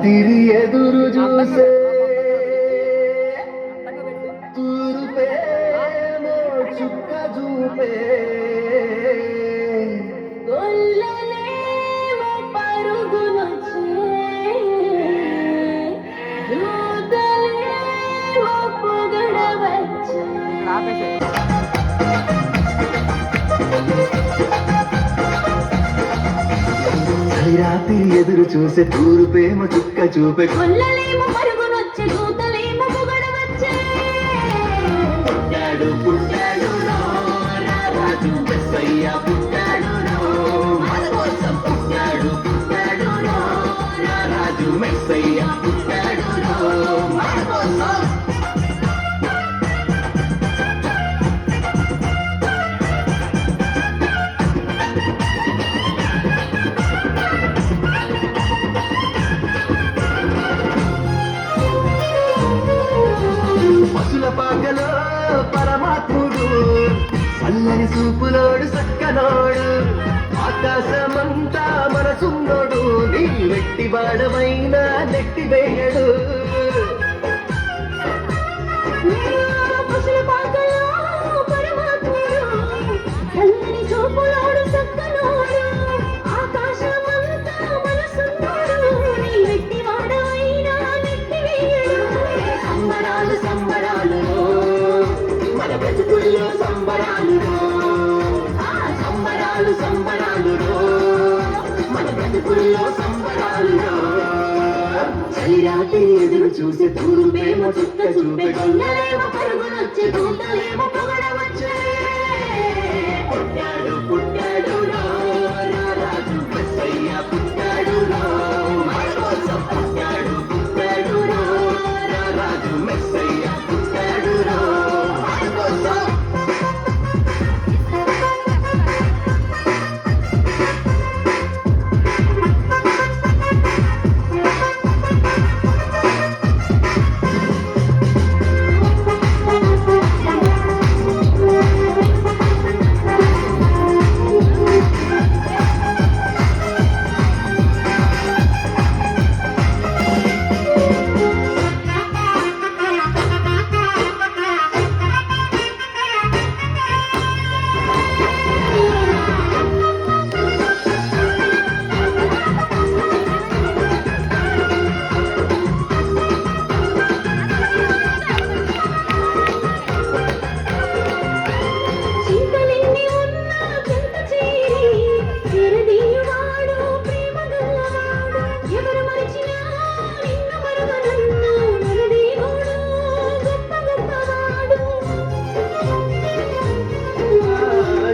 తిరి ఎదురు చూసే తూరుపేమో చుక్క చూపే రాత్రి ఎదురు చూసే తూరుపేమో చుక్క చూపే పుట్టాడు పుట్టాడు రాజు మెస్సయ్య పుట్టాడు మన కోసం పుట్టాడు పుట్టాడు రాజు మెస్సయ్య పుట్టాడు మన కోసం పాకలో పరమాత్ముడు చల్లని చూపులోడు సక్కనోడు ఆకాశమంతా మనసున్నోడు నీ వెట్టి వాడమైనా నెట్టి వేయడు బ్రతుకుల్లో సంబరాలు సంబరాలు సంబరాలు మన బ్రతుకుల్లో సంబరాలు చలిరాత్రి ఎదురు చూసే తూరుపేమో చుక్క చూపే పరుగులొచ్చే దూతలేమో పొగడవచ్చే పుట్టాడు పుట్టాడు రాజు మెస్సయ్య పుట్టాడు మన కోసం పుట్టాడు పుట్టాడు రాజు మెస్సయ్య పుట్టాడు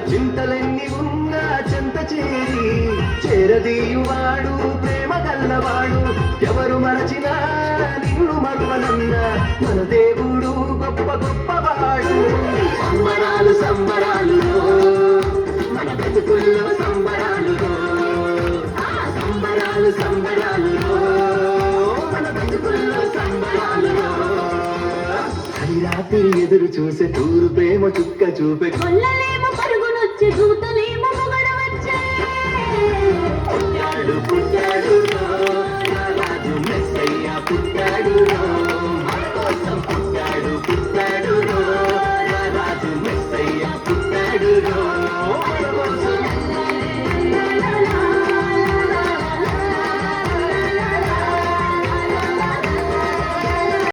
చింతలన్నీ ఉన్నా చెంత చేరి చేరదీయువాడు ప్రేమ గల్లవాడు ఎవరు మరచినా నిన్ను మరువనన్నా మన దేవుడు గొప్ప గొప్పవాడు సంబరాలు సంబరాలు మన బ్రతుకుల్లో సంబరాలు సంబరాలు సంబరాలు మన బ్రతుకుల్లో సంబరాలు రాత్రి ఎదురు చూసే తూరుపేమో చుక్క చూపే పరుగునొచ్చే దూతలేమో పొగడవచ్చే పుట్టాడు పుట్టాడు